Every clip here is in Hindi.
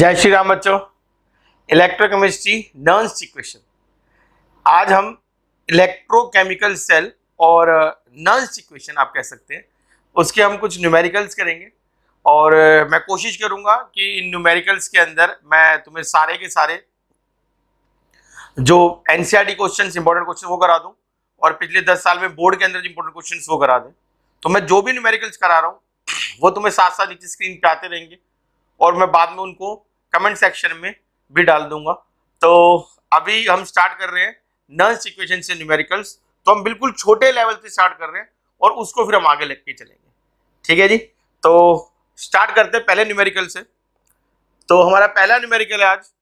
जय श्री राम बच्चों। Electrochemistry Nernst equation. आज हम इलेक्ट्रोकेमिकल सेल और नर्न्स इक्वेशन आप कह सकते हैं, उसके हम कुछ न्यूमेरिकल्स करेंगे और मैं कोशिश करूंगा कि इन न्यूमेरिकल्स के अंदर मैं तुम्हें सारे के सारे जो एनसीईआरटी क्वेश्चंस इंपॉर्टेंट क्वेश्चन वो करा दूं और पिछले 10 साल में बोर्ड के अंदर इंपॉर्टेंट क्वेश्चंस वो करा दें। तो मैं जो भी न्यूमेरिकल्स करा रहा हूँ वो तुम्हें साथ साथ नीचे स्क्रीन पे आते रहेंगे और मैं बाद में उनको कमेंट सेक्शन में भी डाल दूंगा। तो अभी हम स्टार्ट कर रहे हैं नर्न्स इक्वेशन से न्यूमेरिकल्स। तो हम बिल्कुल छोटे लेवल से स्टार्ट कर रहे हैं और उसको फिर हम आगे लेके चलेंगे। ठीक है जी, तो स्टार्ट करते हैं पहले न्यूमेरिकल से। तो हमारा पहला न्यूमेरिकल है आज,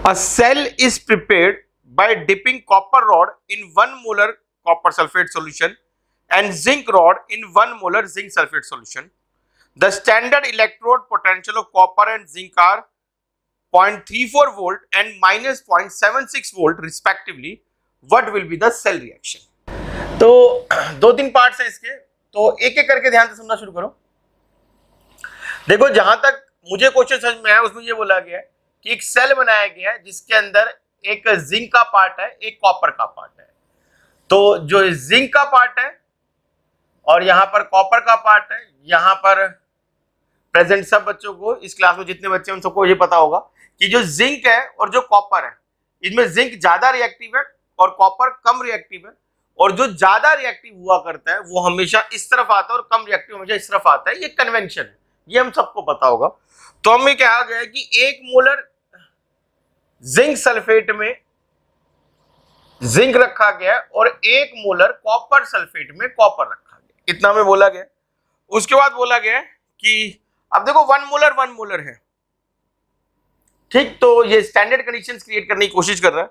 a cell is prepared by dipping copper rod in 1 molar copper sulphate solution and zinc rod in 1 molar zinc sulfate solution. The standard electrode potential of copper and zinc are 0.34 volt and minus 0.76 volt respectively. What will be the cell reaction? तो दो तीन पार्ट्स हैं इसके, तो एक एक करके ध्यान से सुनना शुरू करो। देखो, जहां तक मुझे क्वेश्चन समझ में आया उसमें ये बोला गया है कि एक सेल बनाया गया है जिसके अंदर एक जिंक का पार्ट है, एक कॉपर का पार्ट है। तो जो जिंक का पार्ट है और यहाँ पर कॉपर का पार्ट है, यहाँ पर प्रेजेंट सब बच्चों को, इस क्लास में जितने बच्चे हैं उन सबको ये पता होगा कि जो जिंक है और जो कॉपर है, इसमें जिंक ज्यादा रिएक्टिव है और कॉपर कम रिएक्टिव है। और जो ज्यादा रिएक्टिव हुआ करता है वो हमेशा इस तरफ आता है और कम रिएक्टिव हमेशा इस तरफ आता है। ये कन्वेंशन है, ये हम सबको पता होगा। तो हमें कहा गया है कि 1 मोलर जिंक सल्फेट में जिंक रखा गया और 1 मोलर कॉपर सल्फेट में कॉपर रखा, इतना में बोला गया। उसके बाद बोला गया कि अब देखो 1 मोलर है, ठीक। तो ये स्टैंडर्ड कंडीशंस क्रिएट करने की कोशिश कर रहा है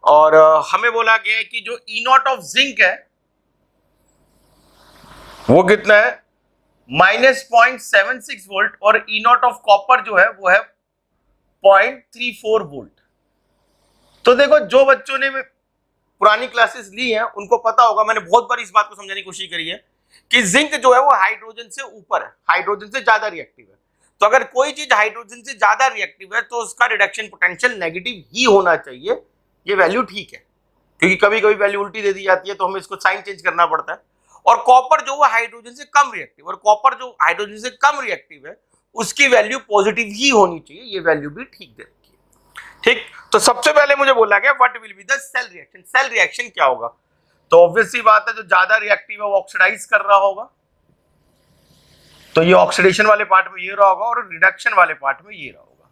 और हमें बोला गया है कि जो ई नॉट ऑफ जिंक है वो कितना है, -0.76 वोल्ट और ई नॉट ऑफ कॉपर जो है वो है 0.34 वोल्ट। तो देखो, जो बच्चों ने पुरानी क्लासेस ली हैं उनको पता होगा, मैंने बहुत बार इस बात को समझाने की कोशिश करी है कि जिंक जो है वो हाइड्रोजन से ऊपर है, हाइड्रोजन से ज्यादा रिएक्टिव है। तो अगर कोई चीज हाइड्रोजन से ज्यादा रिएक्टिव है तो उसका रिडक्शन पोटेंशियल नेगेटिव ही होना चाहिए। ये वैल्यू ठीक है, क्योंकि कभी कभी वैल्यू उल्टी दे दी जाती है तो हमें इसको साइन चेंज करना पड़ता है। और कॉपर जो है हाइड्रोजन से कम रिएक्टिव, और कॉपर जो हाइड्रोजन से कम रिएक्टिव है उसकी वैल्यू पॉजिटिव ही होनी चाहिए। ये वैल्यू भी ठीक दे रखी है, ठीक। तो सबसे पहले मुझे बोला गया what will be the cell reaction. Cell reaction क्या होगा? तो ऑब्वियस सी बात है, जो ज्यादा रिएक्टिव है वो ऑक्सीडाइज कर रहा होगा, तो ये ऑक्सीडेशन वाले पार्ट में ये रहा होगा और रिडक्शन वाले पार्ट में ये रहा होगा।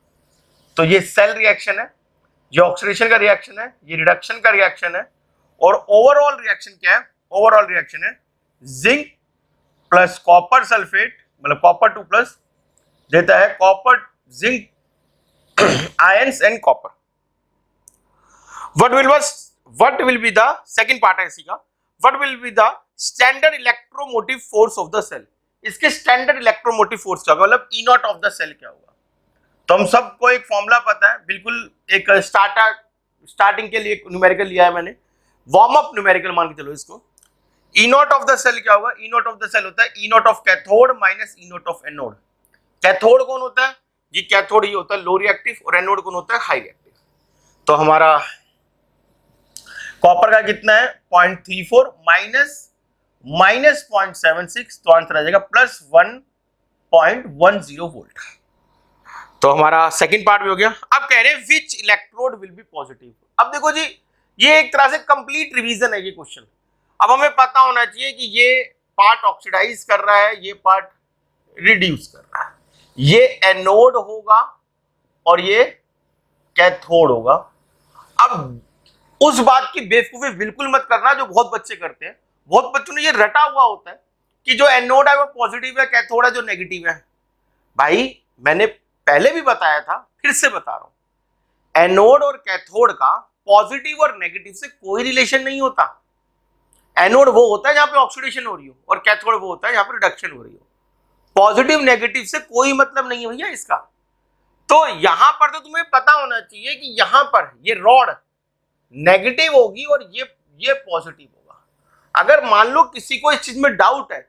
तो ये सेल रिएक्शन है, ये ऑक्सीडेशन का रिएक्शन है, ये रिडक्शन का रिएक्शन है। और ओवरऑल रिएक्शन क्या है? ओवरऑल रिएक्शन है जिंक प्लस कॉपर सल्फेट, मतलब कॉपर 2 प्लस देता है copper zinc ions and copper. What will be the second part है इसी का, what will be the standard electromotive force of the cell। इसके स्टैंडर्ड इलेक्ट्रोमोटिव फोर्स क्या होगा, मतलब ई नॉट ऑफ द सेल क्या होगा। तो हम सबको एक फॉर्मूला पता है, बिल्कुल एक स्टार्टिंग के लिए एक न्यूमेरिकल लिया है मैंने, वार्म अप न्यूमेरिकल मान के चलो इसको। E naught of the cell क्या होगा? E naught of the cell होता है E naught of cathode minus E naught of anode. Cathode कौन होता है? ये कैथोड ये होता है लो रिएक्टिव और एनोड कौन होता है? High reactive. तो हमारा कॉपर का कितना है? 0.34 माइनस 0.76, तो आंसर आ जाएगा प्लस 1.10 वोल्ट। तो हमारा सेकंड पार्ट भी हो गया। अब कह रहे हैं विच इलेक्ट्रोड विल बी पॉजिटिव। अब देखो जी, ये एक तरह से कंप्लीट रिवीजन है ये क्वेश्चन। अब हमें पता होना चाहिए कि ये पार्ट ऑक्सीडाइज कर रहा है, ये पार्ट रिड्यूस कर रहा है, ये एनोड होगा और ये कैथोड होगा। अब उस बात की बेवकूफी बिल्कुल मत करना जो बहुत बच्चे करते हैं। बहुत बच्चों ने ये रटा हुआ होता है कि जो एनोड है वो पॉजिटिव है, कैथोड है जो नेगेटिव है। भाई मैंने पहले भी बताया था, फिर से बता रहा हूं, एनोड और कैथोड का पॉजिटिव और नेगेटिव से कोई रिलेशन नहीं होता। एनोड वो होता है जहां पे ऑक्सीडेशन हो रही हो और कैथोड वो होता है जहां पे रिडक्शन हो रही हो। पॉजिटिव नेगेटिव से कोई मतलब नहीं है भैया इसका। तो यहां पर तो तुम्हें पता होना चाहिए कि यहां पर ये रॉड नेगेटिव होगी और ये पॉजिटिव होगा। अगर मान लो किसी को इस चीज में डाउट है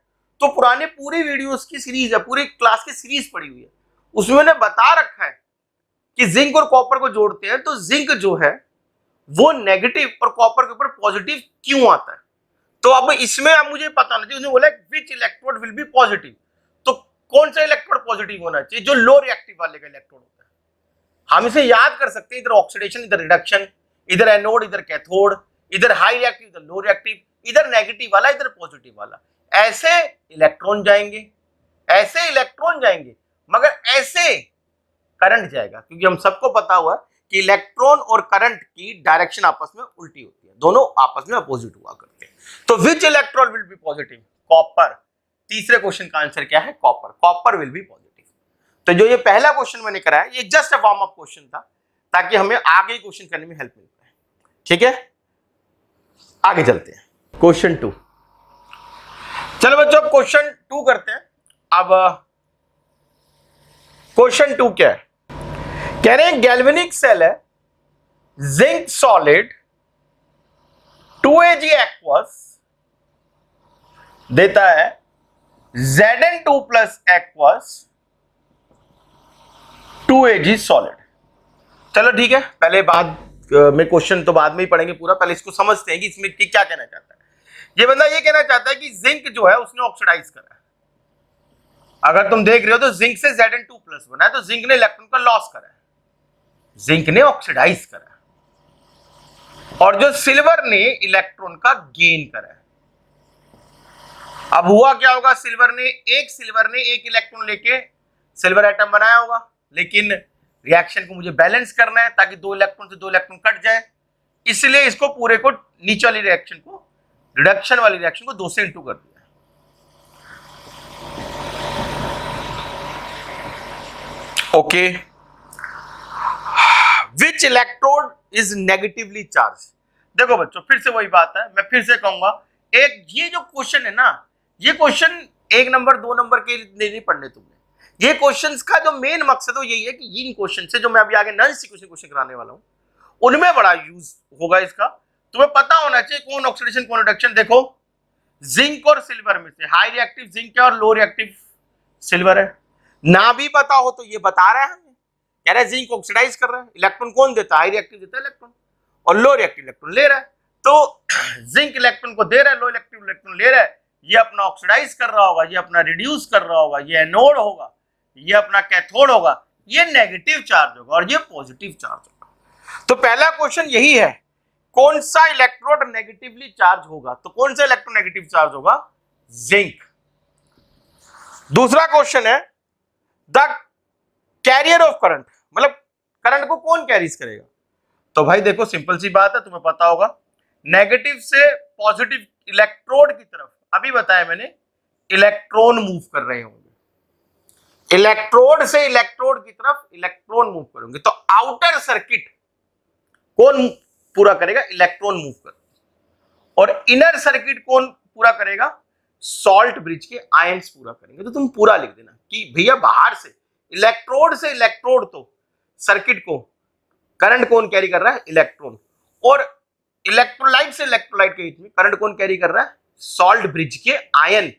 तो पुराने पूरी वीडियोस की सीरीज है, पूरी क्लास की सीरीज पड़ी हुई है, उसमें उन्होंने बता रखा है कि जिंक और कॉपर को जोड़ते हैं तो जिंक जो है वो नेगेटिव और कॉपर के ऊपर पॉजिटिव क्यों आता है। तो अब इसमें अब मुझे पता नहीं, उसने बोला विच इलेक्ट्रोड विल बी पॉजिटिव, तो कौन सा इलेक्ट्रोड पॉजिटिव होना चाहिए, जो लो रिएक्टिव वाले का इलेक्ट्रोड होता है। हम इसे याद कर सकते हैं, इधर ऑक्सीडेशन इधर रिडक्शन, इधर एनोड इधर कैथोड, इधर हाई रिएक्टिव इधर लो रिएक्टिव, इधर नेगेटिव वाला इधर पॉजिटिव वाला, ऐसे इलेक्ट्रॉन जाएंगे, ऐसे इलेक्ट्रॉन जाएंगे, मगर ऐसे करंट जाएगा, क्योंकि हम सबको पता हुआ है कि इलेक्ट्रॉन और करंट की डायरेक्शन आपस में उल्टी होती है, दोनों आपस में अपोजिट हुआ करते हैं। तो which electron will be positive, copper. तीसरे क्वेश्चन का आंसर क्या है, copper, copper will B positive. तो जो ये पहला क्वेश्चन मैंने कराया ये just a warm up question था, ताकि हमें आगे क्वेश्चन करने में हेल्प मिल पाए। ठीक है, आगे चलते हैं क्वेश्चन 2। चलो बच्चों अब क्वेश्चन 2 करते हैं। अब क्वेश्चन 2 क्या है, कह रहे हैं गैल्वेनिक सेल है, जिंक सॉलिड 2Ag एक्वस देता है Zn2 plus aqueous 2Ag solid. चलो ठीक है, पहले बाद में क्वेश्चन तो बाद में ही पढ़ेंगे पूरा, पहले इसको समझते हैं कि इसमें क्या कहना चाहता है। ये बंदा ये कहना चाहता है कि जिंक जो है उसने ऑक्सीडाइज करा है। अगर तुम देख रहे हो तो जिंक से Zn2 प्लस बना है, तो जिंक ने इलेक्ट्रॉन का लॉस करा है, जिंक ने ऑक्सीडाइज करा है, और जो सिल्वर ने इलेक्ट्रॉन का गेन करा है। अब हुआ क्या होगा, सिल्वर ने एक इलेक्ट्रॉन लेके सिल्वर एटम बनाया होगा, लेकिन रिएक्शन को मुझे बैलेंस करना है ताकि 2 इलेक्ट्रॉन से 2 इलेक्ट्रॉन कट जाए, इसलिए इसको पूरे को नीचे वाली रिएक्शन को, रिडक्शन वाली रिएक्शन को 2 से इंटू कर दिया। Okay, which electrode is negatively charge. देखो बच्चों फिर से वही बात है, मैं फिर से कहूंगा, एक ये जो क्वेश्चन है ना, ये क्वेश्चन 1 नंबर 2 नंबर के नहीं पढ़ने तुमने, ये क्वेश्चंस का जो मेन मकसद है यही है कि इन क्वेश्चन से जो मैं अभी आगे नॉन सीक्वेंशियल क्वेश्चन कराने वाला हूं उनमें बड़ा यूज होगा इसका। तुम्हें पता होना चाहिए कौन ऑक्सीडेशन कौन रिडक्शन। देखो जिंक और सिल्वर में से हाई रिएक्टिव जिंक है और लो रिएक्टिव सिल्वर है, ना भी पता हो तो ये बता रहा है हमें, कह रहा है जिंक ऑक्सीडाइज कर रहा है, इलेक्ट्रॉन कौन देता है, हाई रिएक्टिव देता है इलेक्ट्रॉन, और लो रिएक्टिव इलेक्ट्रॉन ले रहा है। तो जिंक इलेक्ट्रॉन को दे रहा है, लो रिएक्टिव इलेक्ट्रॉन ले रहा है, ये अपना ऑक्सीडाइज कर रहा होगा, ये अपना रिड्यूस कर रहा होगा, ये एनोड होगा, ये अपना कैथोड होगा, ये नेगेटिव चार्ज होगा और ये पॉजिटिव चार्ज होगा। तो पहला क्वेश्चन यही है, कौन सा इलेक्ट्रोड नेगेटिवली चार्ज होगा, तो कौन सा इलेक्ट्रॉन नेगेटिव चार्ज होगा, जिंक। दूसरा क्वेश्चन है द कैरियर ऑफ करंट, मतलब करंट को कौन कैरीज करेगा। तो भाई देखो सिंपल सी बात है, तुम्हें पता होगा नेगेटिव से पॉजिटिव इलेक्ट्रोड की तरफ, अभी बताया मैंने, इलेक्ट्रॉन मूव कर रहे होंगे, इलेक्ट्रोड से इलेक्ट्रोड की तरफ इलेक्ट्रॉन मूव करेंगे, तो आउटर सर्किट कौन पूरा करेगा, इलेक्ट्रॉन मूव कर, और इनर सर्किट कौन पूरा करेगा, सॉल्ट ब्रिज के आयंस पूरा करेंगे। तो तुम पूरा लिख देना कि भैया बाहर से इलेक्ट्रोड तो सर्किट को करंट कौन कैरी कर रहा है, इलेक्ट्रॉन, और इलेक्ट्रोलाइट से इलेक्ट्रोलाइट के बीच में करंट कौन कैरी कर रहा है, सॉल्ट ब्रिज के आयन।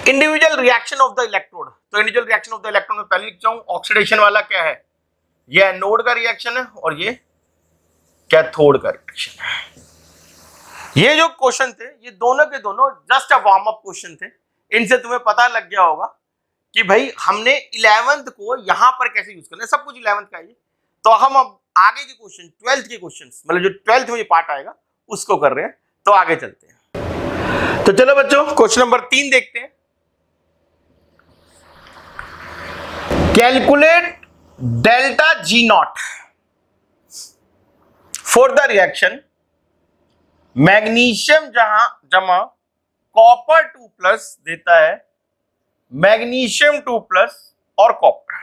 Individual reaction of the electrode, तो individual reaction of the electron में पहले लिख जाऊं, ऑक्सीडेशन वाला क्या है, ये एनोड का रिएक्शन है और ये कैथोड का रिएक्शन है। ये जो क्वेश्चन थे ये दोनों के दोनों just a warm up question थे, इनसे तुम्हें पता लग गया होगा कि भाई हमने 11th को यहां पर कैसे यूज करना है, सब कुछ 11th का है। तो हम अब आगे के क्वेश्चन 12th के क्वेश्चन, मतलब जो 12th में ये पार्ट आएगा उसको कर रहे हैं, तो आगे चलते हैं। तो चलो बच्चों क्वेश्चन नंबर 3 देखते हैं। Calculate delta G naught for the reaction magnesium जमा कॉपर 2 प्लस देता है मैग्नीशियम 2 प्लस और copper.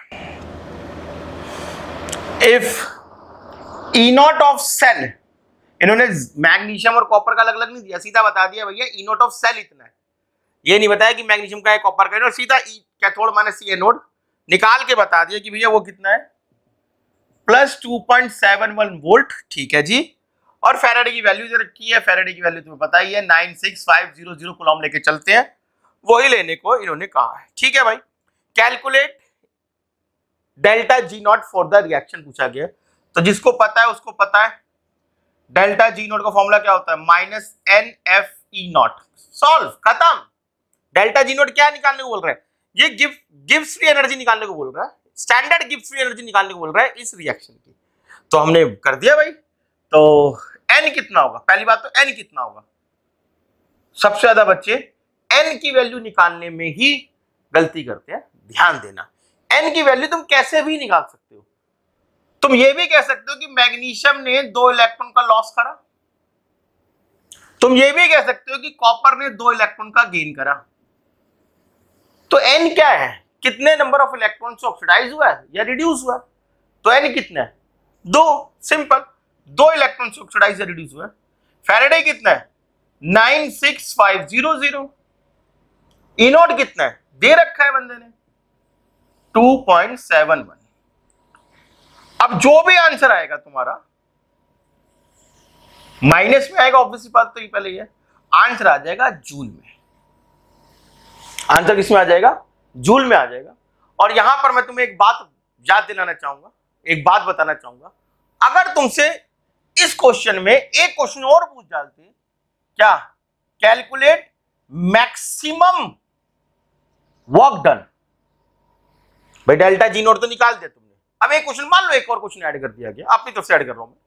If E naught of cell, इन्होंने मैग्नीशियम और कॉपर का अलग अलग नहीं दिया, सीधा बता दिया भैया ई नॉट ऑफ सेल इतना है, ये नहीं बताया कि मैग्नीशियम का है कॉपर का है, और सीधा ई कैथोड माइनस सी एनोड निकाल के बता दिया कि भैया वो कितना है, प्लस 2.71 वोल्ट। ठीक है जी, और फैराडे की वैल्यू जो रखी है, फैराडे की वैल्यू तुम्हें पता ही है 96500 कूलम लेके चलते हैं, वही लेने को इन्होंने कहा है। ठीक है भाई, calculate delta G naught for the reaction पूछा गया, तो जिसको पता है उसको पता है डेल्टा जी नॉट का फॉर्मूला क्या होता है, minus N F E naught. Solve, खत्म। डेल्टा जी नॉट क्या निकालने को बोल रहा है, ये गिब्स फ्री एनर्जी निकालने को बोल रहा है, स्टैंडर्ड गिब्स फ्री एनर्जी निकालने को बोल रहा है इस रिएक्शन की। तो हमने कर दिया भाई। तो एन कितना होगा, पहली बात तो एन कितना होगा, सबसे ज्यादा बच्चे एन की वैल्यू निकालने में ही गलती करते हैं, ध्यान देना। एन की वैल्यू तुम कैसे भी निकाल सकते हो। तुम ये भी कह सकते हो कि मैग्नीशियम ने 2 इलेक्ट्रॉन का लॉस करा, तुम ये भी कह सकते हो कि कॉपर ने 2 इलेक्ट्रॉन का गेन करा। तो एन क्या है, कितने नंबर ऑफ इलेक्ट्रॉन से ऑक्सीडाइज हुआ है या रिड्यूस हुआ है। तो एन कितना है, 2, सिंपल, 2 इलेक्ट्रॉन से ऑक्सीडाइज या रिड्यूस हुआ है। फैराडे कितना है, 96500। ई नॉट कितना है, दे रखा है बंदे ने, 2.71। अब जो भी आंसर आएगा तुम्हारा माइनस में आएगा, ऑब्वियसली बात तो ये पहले ही है, आंसर आ जाएगा जूल में। आंसर किसमें आ जाएगा, जूल में आ जाएगा। और यहां पर मैं तुम्हें एक बात याद दिलाना चाहूंगा, एक बात बताना चाहूंगा, अगर तुमसे इस क्वेश्चन में एक क्वेश्चन और पूछ डालते, क्या, कैलकुलेट मैक्सिमम वर्क डन। भाई डेल्टा जी नॉट तो निकाल दिया तुमने, अब एक क्वेश्चन मान लो, एक और क्वेश्चन ऐड कर दिया गया, अपनी तरफ से ऐड कर रहा हूं मैं,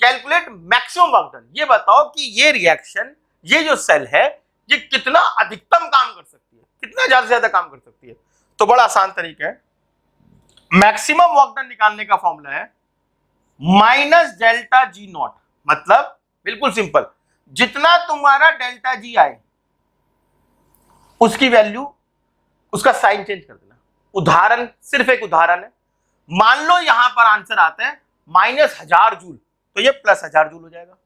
कैलकुलेट मैक्सिमम वर्क डन। ये बताओ कि ये रिएक्शन, ये जो सेल है, ये कितना अधिकतम काम कर सकती है, कितना ज्यादा से ज्यादा काम कर सकती है। तो बड़ा आसान तरीका है, मैक्सिमम वर्क डन निकालने का फॉर्मूला है माइनस डेल्टा जी नॉट। मतलब बिल्कुल सिंपल, जितना तुम्हारा डेल्टा जी आए उसकी वैल्यू, उसका साइन चेंज कर देना। उदाहरण, सिर्फ एक उदाहरण है, मान लो यहां पर आंसर आता है -1000 जूल, तो ये +1000 जूल हो जाएगा।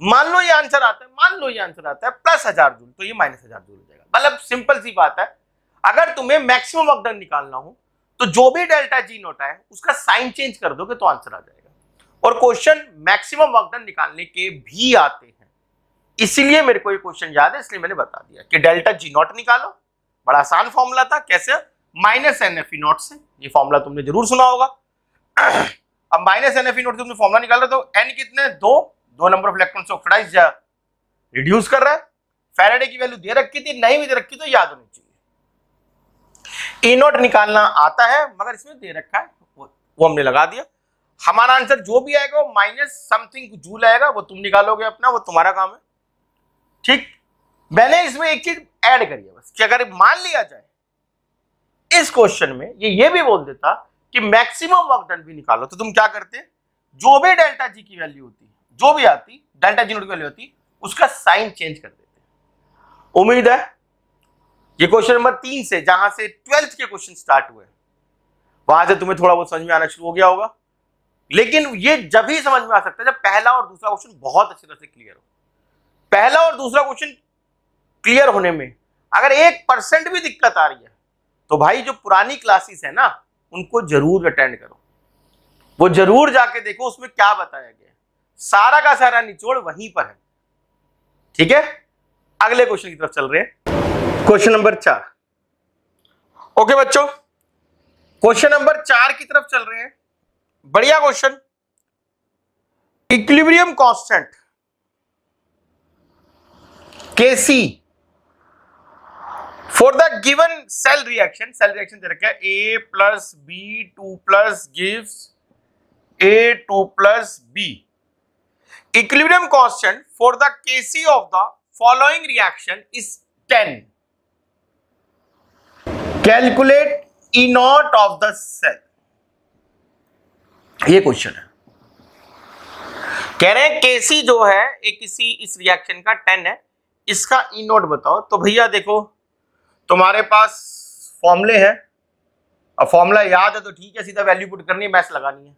मान लो ये आंसर आता है, मान लो ये आंसर आता है +1000 जूल, तो ये -1000 जूल हो जाएगा। मतलब सिंपल सी बात है, अगर तुम्हें मैक्सिमम वर्क डन निकालना हो तो जो भी डेल्टा जी नोट है उसका साइन चेंज कर दोगे तो आंसर आ जाएगा। और क्वेश्चन मैक्सिमम वर्क डन निकालने के भी आते हैं, इसीलिए मेरे को ये क्वेश्चन याद है, इसलिए मैंने बता दिया कि डेल्टा जी नॉट निकालो। बड़ा आसान फॉर्मूला था, कैसे, -NFE0 से। ये फॉर्मूला तुमने जरूर सुना होगा। अब -NFE0 से तुमने फॉर्मूला निकाल रहे, तो एन कितने, 2 नंबर ऑफ इलेक्ट्रॉन से ऑक्सीडाइज या रिड्यूस कर रहा है। फैराडे की वैल्यू दे रखी थी, नहीं भी दे रखी तो याद होनी चाहिए। ई नॉट निकालना आता है, मगर इसमें दे रखा है, वो हमने लगा दिया। हमारा आंसर जो भी आएगा वो माइनस समथिंग जूल आएगा, वो तुम निकालोगे अपना, वो तुम्हारा काम है। ठीक, मैंने इसमें एक चीज ऐड करी है बस, कि अगर मान लिया जाए इस क्वेश्चन में ये भी बोल देता कि मैक्सिमम वर्क डन भी निकालो, तो तुम क्या करते, जो भी डेल्टा जी की वैल्यू होती, जो भी आती डेल्टा जी नोट की वैल्यू होती, उसका साइन चेंज कर देते। उम्मीद है ये क्वेश्चन नंबर 3 से, जहां से 12th के क्वेश्चन स्टार्ट हुए, वहां से तुम्हें थोड़ा बहुत समझ में आना शुरू हो गया होगा। लेकिन ये जब ही समझ में आ सकता है जब पहला और दूसरा क्वेश्चन बहुत अच्छी तरह से क्लियर हो। पहला और दूसरा क्वेश्चन क्लियर होने में अगर 1% भी दिक्कत आ रही है, तो भाई जो पुरानी क्लासेस है ना, उनको जरूर अटेंड करो, वो जरूर जाके देखो उसमें क्या बताया गया है। सारा का सारा निचोड़ वहीं पर है। ठीक है, अगले क्वेश्चन की तरफ चल रहे हैं, क्वेश्चन नंबर 4। ओके बच्चों, क्वेश्चन नंबर 4 की तरफ चल रहे हैं। बढ़िया question, equilibrium constant Kc for the given cell reaction दे रखा है, A + B 2+ gives A 2+ B। Equilibrium constant for the Kc of the following reaction is 10। Calculate E naught of the cell. ये क्वेश्चन है, कह रहे हैं Kc जो है एक किसी इस रिएक्शन का 10 है, इसका E नोट बताओ। तो भैया देखो, तुम्हारे पास फॉर्मूले हैं, अब फॉर्मूला याद है तो ठीक है, सीधा वैल्यू पुट करनी है, मैथ्स लगानी है।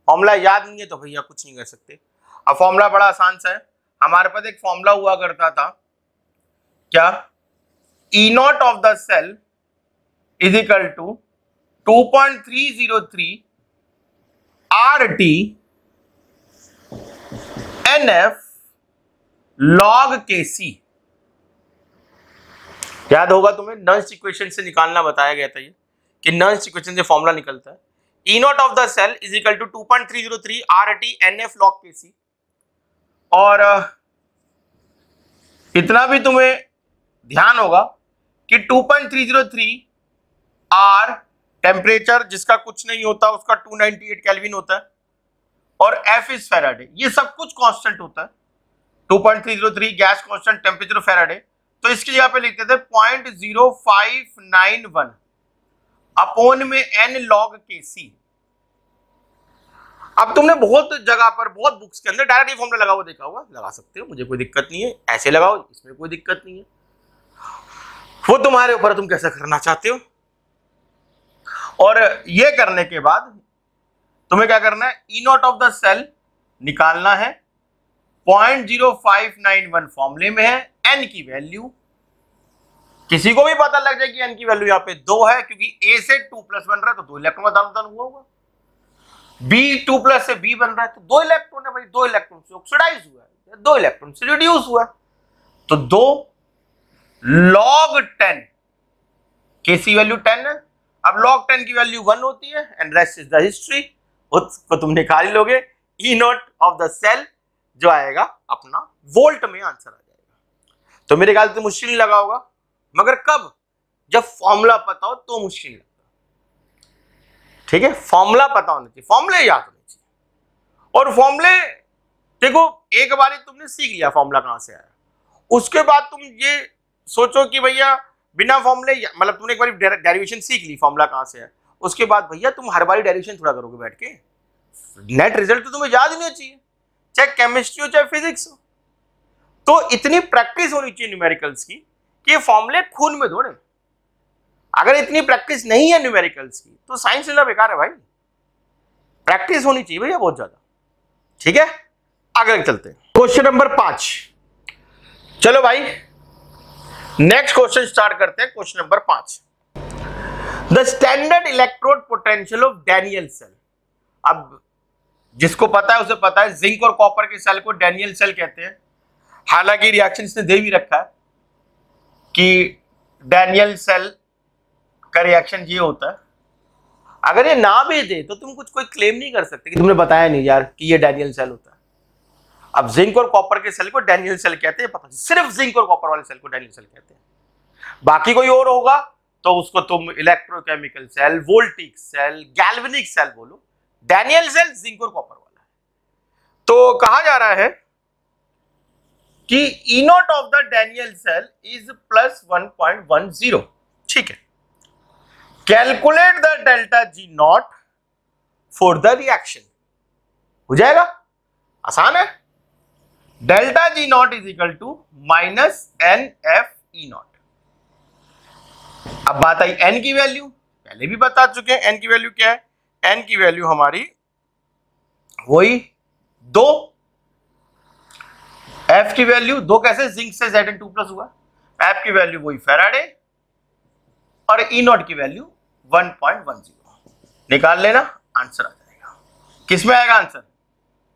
फॉर्मूला याद नहीं है तो भैया कुछ नहीं कर सकते। अब फॉर्मूला बड़ा आसान सा है, हमारे पास एक फॉर्मूला हुआ करता था, क्या, E naught of the cell is equal to 2.303 RT NF log Kc। याद होगा तुम्हें, नॉइस इक्वेशन से निकालना बताया गया था ये, कि नॉइस इक्वेशन से फॉर्मूला निकलता है E naught of the cell is equal to 2.303 RT NF log Kc। और इतना भी तुम्हें ध्यान होगा कि 2.303 R टेम्परेचर जिसका कुछ नहीं होता, उसका 298 केल्विन होता है, और F इज फैराडे, ये सब कुछ कांस्टेंट होता है। 2.303 गैस कांस्टेंट, टेम्परेचर फैराडे, तो इसकी जगह पे लिखते थे 0.0591 अपॉन में n log Kc। अब तुमने बहुत जगह पर, बहुत बुक्स के अंदर डायरेक्ट ये फॉर्मूला लगा हुआ देखा होगा, लगा सकते हो, मुझे कोई दिक्कत नहीं है, ऐसे लगाओ, इसमें कोई दिक्कत नहीं है, वो तुम्हारे ऊपर, तुम कैसा करना चाहते हो। और ये करने के बाद तुम्हें क्या करना है, E naught of the cell निकालना है, 0.0591 फॉर्मूले में है, n की वैल्यू किसी को भी पता लग जाए कि n की वैल्यू यहाँ पे 2 है, क्योंकि A से 2 प्लस बन रहा है तो 2 इलेक्ट्रॉन का दान हुआ होगा, B 2 प्लस से B बन रहा है तो 2 इलेक्ट्रॉन है भाई, 2 इलेक्ट्रॉन से ऑक्सीडाइज हुआ है, 2 इलेक्ट्रॉन से रिड्यूस हुआ है, तो 2 log 10, Kc वैल्यू 10 है, अब log 10 की वैल्यू 1 होती है, and rest is the history, उसको तुम निकाल लोगे। E naught of the cell जो आएगा अपना वोल्ट में आंसर आ जाएगा। तो मेरे ख्याल से मुश्किल नहीं लगा होगा, मगर कब, जब फॉर्मूला पता हो तो मुश्किल लगता है, ठीक है, फॉर्मूला पता होना चाहिए, फॉर्मूले याद होने चाहिए, और फॉर्मूले देखो एक बार तुमने सीख लिया फॉर्मूला कहां से आया, उसके बाद तुम ये सोचो कि भैया बिना फॉर्मूले, मतलब तुमने एक बार डेरिवेशन सीख ली फॉर्मूला कहां से है, उसके बाद भैया तुम हर बार डेरिवेशन थोड़ा करोगे बैठ के, नेट रिजल्ट तो तुम्हें याद ही नहीं चाहिए, चाहे केमिस्ट्री हो चाहे फिजिक्स हो। तो इतनी प्रैक्टिस होनी चाहिए न्यूमेरिकल्स की कि ये फॉर्मूले खून में दौड़े। अगर इतनी प्रैक्टिस नहीं है न्यूमेरिकल्स की तो साइंस लेना बेकार है भाई, प्रैक्टिस होनी चाहिए भैया बहुत ज्यादा, ठीक है। आगे चलते हैं, क्वेश्चन नंबर 5। चलो भाई नेक्स्ट क्वेश्चन स्टार्ट करते हैं, question number 5। The standard electrode potential of Daniell cell. अब जिसको पता है उसे पता है, जिंक और कॉपर के सेल को डैनियल सेल कहते हैं, हालांकि रिएक्शन इसने दे भी रखा है कि डैनियल सेल का रिएक्शन ये होता है। अगर ये ना भी दे तो तुम कुछ कोई क्लेम नहीं कर सकते कि तुमने बताया नहीं यार कि ये डैनियल सेल होता है। अब जिंक और कॉपर के सेल को डैनियल सेल कहते हैं, पता, सिर्फ जिंक और कॉपर वाले सेल को डैनियल सेल कहते हैं, बाकी कोई और होगा तो उसको तुम electrochemical cell, voltaic cell, galvanic cell बोलो, डैनियल सेल जिंक और कॉपर वाला है। तो कहा जा रहा है कि E naught of the Daniell cell is plus 1.10, ठीक है। Calculate the delta G naught for the reaction, हो जाएगा, आसान है। Delta G naught is equal to minus NF E naught. अब बात आई n की वैल्यू, पहले भी बता चुके हैं n की वैल्यू क्या है, n की वैल्यू हमारी वही 2, F की वैल्यू 2 कैसे, जिंक से Zn2 प्लस हुआ, F की वैल्यू वही फैराडे, और E नॉट की वैल्यू 1.10 निकाल लेना, आंसर आ जाएगा। किस में आएगा आंसर,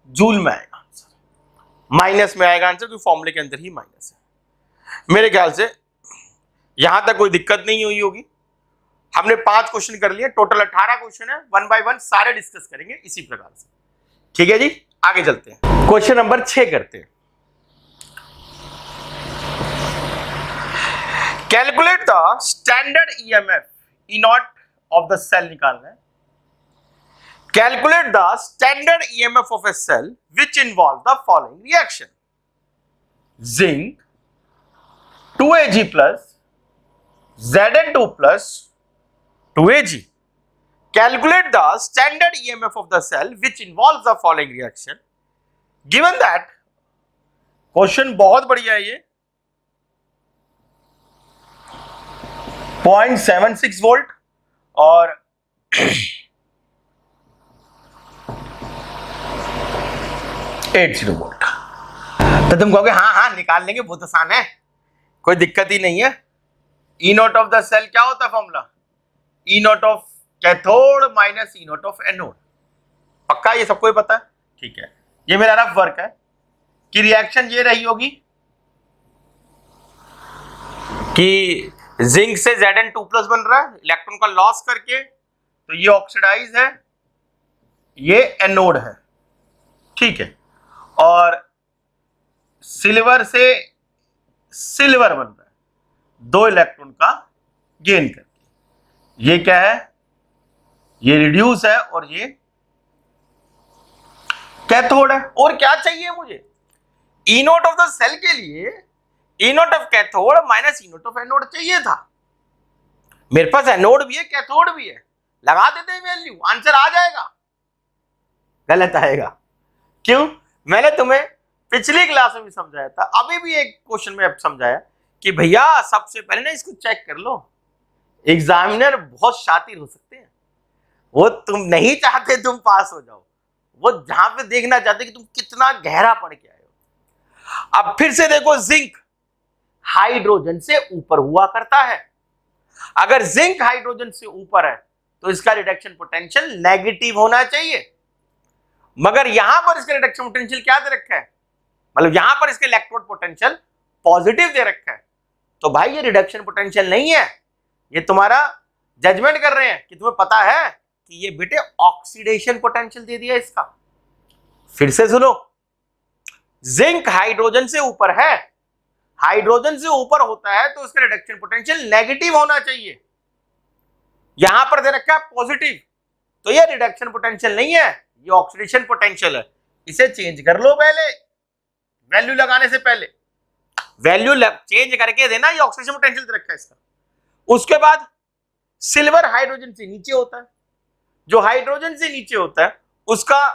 जूल में आएगा आंसर, माइनस में आएगा आंसर, क्योंकि फॉर्मूले के अंदर ही माइनस है। मेरे ख्याल से यहां तक कोई दिक्कत नहीं हुई होगी। हमने 5 क्वेश्चन कर लिए, टोटल 18 क्वेश्चन है, 1 बाय 1 सारे डिस्कस करेंगे इसी प्रकार से, ठीक है जी। आगे चलते हैं, क्वेश्चन नंबर 6 करते हैं। Calculate the standard EMF E naught of the cell निकालना है। Calculate the standard EMF of a cell which involve the following reaction, zinc 2Ag plus Zn2 plus 2Ag. Calculate the standard EMF of the cell which involves the following reaction. Given that, question बहुत बढ़िया है ये, 0.76 वोल्ट और 80 वोल्ट। तो तुम कहोगे हाँ हाँ निकाल लेंगे, बहुत आसान है, कोई दिक्कत ही नहीं है। E naught of the cell क्या होता है formula, E naught of cathode minus E naught of anode, पक्का ये सबको ही पता है, ठीक है। ये मेरा रफ वर्क है कि रिएक्शन ये रही होगी कि जिंक से Zn2+ बन रहा है इलेक्ट्रॉन का लॉस करके, तो ये ऑक्सीडाइज है, ये एनोड है, ठीक है। और सिल्वर से सिल्वर बन रहा है 2 इलेक्ट्रॉन का गेन करके, ये क्या है, ये रिड्यूस है और ये कैथोड है। और क्या चाहिए मुझे, E naught of the cell के लिए E naught of cathode minus E naught of anode चाहिए था। मेरे पास एनोड भी है कैथोड भी है, लगा देते हैं वैल्यू, आंसर आ जाएगा। गलत आएगा, क्यों? मैंने तुम्हें पिछली क्लास में भी समझाया था, अभी भी एक क्वेश्चन में अब समझाया कि भैया सबसे पहले ना इसको चेक कर लो। एग्जामिनर बहुत शातिर हो सकते हैं, वो तुम नहीं चाहते तुम पास हो जाओ, वो जहां पे देखना चाहते कि तुम कितना गहरा पढ़ के आए हो। अब फिर से देखो, जिंक हाइड्रोजन से ऊपर हुआ करता है। अगर जिंक हाइड्रोजन से ऊपर है तो इसका रिडक्शन पोटेंशियल नेगेटिव होना चाहिए, मगर यहां पर इसका रिडक्शन पोटेंशियल क्या दे रखा है, मतलब यहां पर इसका इलेक्ट्रोड पोटेंशियल पॉजिटिव दे रखा है। तो भाई ये रिडक्शन पोटेंशियल नहीं है, ये तुम्हारा जजमेंट कर रहे हैं कि तुम्हें पता है कि ये बेटे ऑक्सीडेशन पोटेंशियल दे दिया इसका। फिर से सुनो, जिंक हाइड्रोजन से ऊपर है, हाइड्रोजन से ऊपर होता है तो उसका रिडक्शन पोटेंशियल नेगेटिव होना चाहिए, यहां पर दे रखा है पॉजिटिव, तो ये रिडक्शन पोटेंशियल नहीं है, ये ऑक्सीडेशन पोटेंशियल है। इसे चेंज कर लो पहले, वैल्यू लगाने से पहले वैल्यू चेंज करके देना, ये ऑक्सीडेशन पोटेंशियल दे रखा है इसका। उसके बाद सिल्वर हाइड्रोजन से नीचे होता है, जो हाइड्रोजन से नीचे होता है उसका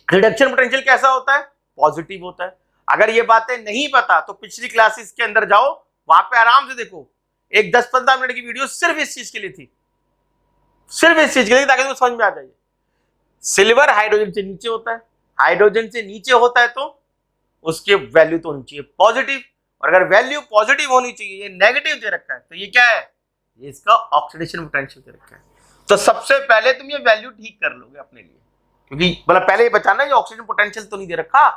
रिडक्शन पोटेंशियल कैसा होता है, पॉजिटिव होता है। अगर ये बातें नहीं पता तो पिछली क्लासेस के अंदर जाओ, वहां पे आराम से देखो, एक 10-15 मिनट की वीडियो सिर्फ इस चीज के लिए थी, सिर्फ इस चीज के लिए, ताकि तुम्हें समझ में आ जाए। सिल्वर हाइड्रोजन से नीचे होता है, हाइड्रोजन से नीचे होता है तो उसकी वैल्यू तो होनी चाहिए पॉजिटिव, और अगर वैल्यू पॉजिटिव होनी चाहिए, ये नेगेटिव दे रखा है, तो ये क्या है, ये इसका ऑक्सीडेशन पोटेंशियल दे रखा है। तो सबसे पहले तुम ये वैल्यू ठीक कर लोगे अपने लिए, क्योंकि मतलब पहले ये बचाना ये ऑक्सीजन पोटेंशियल तो नहीं दे रखा,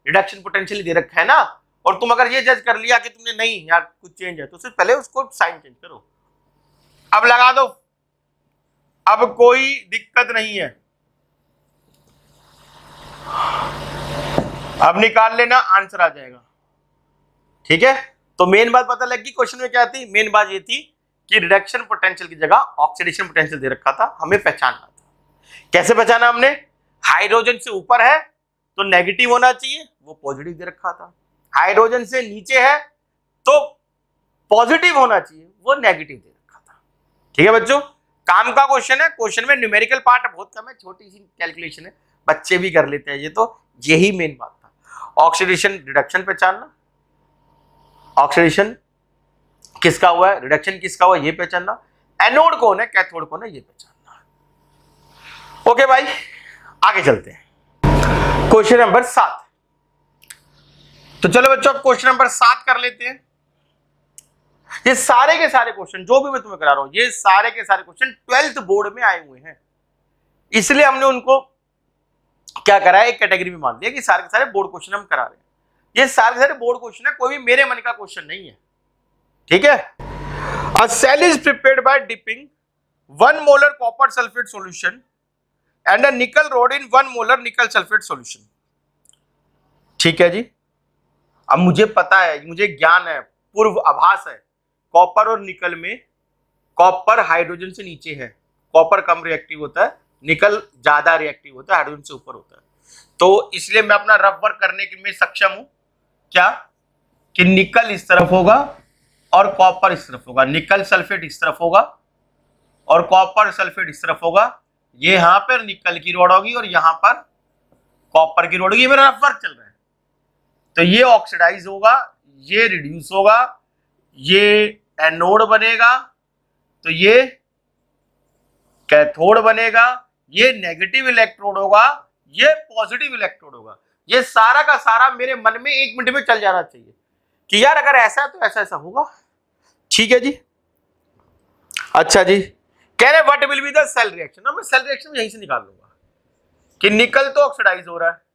रिडक्शन पोटेंशियल दे रखा है ना। और तुम अगर ये जज कर लिया कि तुमने नहीं यार कुछ चेंज है, तो उससे पहले उसको साइन चेंज करो। अब लगा दो, अब कोई दिक्कत नहीं है, अब निकाल लेना, आंसर आ जाएगा, ठीक है। तो मेन बात पता लग गई, क्वेश्चन में क्या थी, मेन बात ये थी कि रिडक्शन पोटेंशियल की जगह ऑक्सीडेशन पोटेंशियल दे रखा था, हमें पहचानना था। कैसे पहचाना हमने, हाइड्रोजन से ऊपर है तो नेगेटिव होना चाहिए, वो पॉजिटिव दे रखा था। हाइड्रोजन से नीचे है तो पॉजिटिव होना चाहिए, वो नेगेटिव दे रखा था। ठीक है बच्चों, काम का क्वेश्चन है, क्वेश्चन में न्यूमेरिकल पार्ट बहुत कम है, छोटी सी कैलकुलेशन है, बच्चे भी कर लेते हैं ये, तो यही मेन बात था। ऑक्सीडेशन रिडक्शन पहचानना, ऑक्सीडेशन किसका हुआ है, रिडक्शन किसका हुआ है ये पहचानना, एनोड कौन है कैथोड कौन है ये पहचानना। ओके भाई, आगे चलते हैं, क्वेश्चन नंबर 7। तो चलो बच्चों अब क्वेश्चन नंबर 7 कर लेते हैं। ये सारे के सारे क्वेश्चन जो भी मैं तुम्हें करा रहा हूं, ये सारे के सारे क्वेश्चन 12th बोर्ड में आए हुए हैं, इसलिए हमने उनको क्या करा है, एक कैटेगरी में मान लिया कि सारे के सारे बोर्ड क्वेश्चन हम करा रहे हैं। ये सारे के सारे बोर्ड क्वेश्चन है, कोई भी मेरे मन का क्वेश्चन नहीं है, ठीक है। A cell is prepared by dipping 1 molar copper sulphate solution and a nickel rod in 1 molar nickel sulphate solution. ठीक है जी, अब मुझे पता है, मुझे ज्ञान है, पूर्व आभास है, कॉपर और निकल में कॉपर हाइड्रोजन से नीचे है, कॉपर कम रिएक्टिव होता है, निकल ज्यादा रिएक्टिव होता है, हाइड्रोजन से ऊपर होता है। तो इसलिए मैं अपना रफ वर्क करने के में सक्षम हूं, क्या कि निकल इस तरफ होगा और कॉपर इस तरफ होगा, निकल सल्फेट इस तरफ होगा और कॉपर सल्फेट इस तरफ होगा। ये यहां पर निकल की रोड होगी और यहां पर कॉपर की रोड होगी, ये मेरा रफ वर्क चल रहा है। तो ये ऑक्सीडाइज होगा, ये रिड्यूस होगा, ये एनोड बनेगा, तो ये कैथोड बनेगा, ये नेगेटिव इलेक्ट्रोड होगा, ये पॉजिटिव इलेक्ट्रोड होगा। ये सारा का सारा मेरे मन में 1 मिनट में चल जाना चाहिए कि यार अगर ऐसा है तो ऐसा ऐसा होगा। ठीक है जी, अच्छा जी, कह रहे what will be the cell reaction. मैं सेल रिएक्शन यहीं से निकाल लूंगा कि निकल तो ऑक्सीडाइज हो रहा है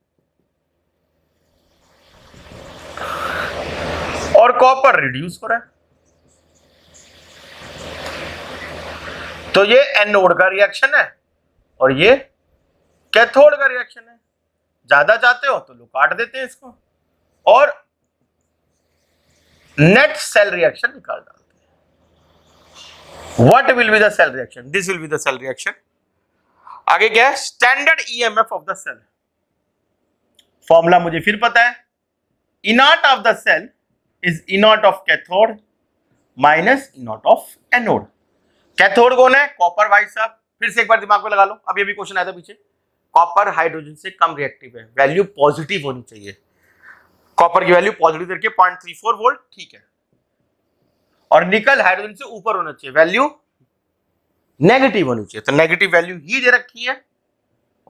और कॉपर रिड्यूस हो रहा है, तो ये एनोड का रिएक्शन है और ये कैथोड का रिएक्शन है। ज्यादा चाहते हो तो लोग काट देते हैं इसको और नेट सेल रिएक्शन निकाल डालते हैं। What will be the cell reaction? This will be the cell reaction. आगे क्या है? Standard EMF of the cell. Formula मुझे फिर पता है, E naught of the cell is E naught of cathode minus E naught of anode. Cathode कौन है? कॉपर भाई साहब। फिर से एक बार दिमाग में लगा लो, अभी अभी क्वेश्चन आया था पीछे। कॉपर हाइड्रोजन से कम रिएक्टिव है, वैल्यू पॉजिटिव होनी चाहिए। कॉपर की वैल्यू पॉजिटिव करके 0.34 वोल्ट, ठीक है। और निकल हाइड्रोजन से ऊपर होना चाहिए, वैल्यू नेगेटिव होनी चाहिए। तो नेगेटिव वैल्यू ही दे रखी है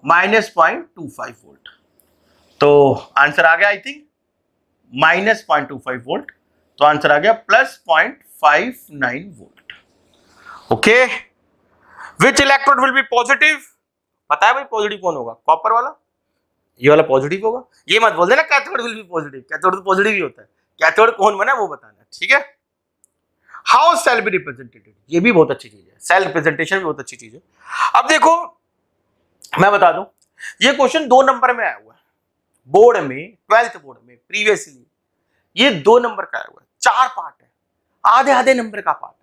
-0.25 वोल्ट। तो आंसर आ गया आई थिंक -0.25 वोल्ट। तो आंसर आ गया +0.59 volt. Okay, which electrode will be positive? पता है भाई पॉजिटिव कौन होगा? कॉपर वाला, ये वाला पॉजिटिव होगा। ये मत बोल देना cathode will be positive, cathode तो पॉजिटिव ही होता है। कैथोड कौन बना वो बताना, ठीक है। हाउ सेल बी रिप्रेजेंटेड, ये भी बहुत अच्छी चीज है, सेल रिप्रेजेंटेशन भी बहुत अच्छी चीज है। अब देखो मैं बता दूं, ये क्वेश्चन 2 नंबर में आया हुआ है बोर्ड में, 12th बोर्ड में प्रीवियसली। ये 2 नंबर का आया हुआ है, 4 पार्ट है, आधे आधे नंबर का पार्ट है।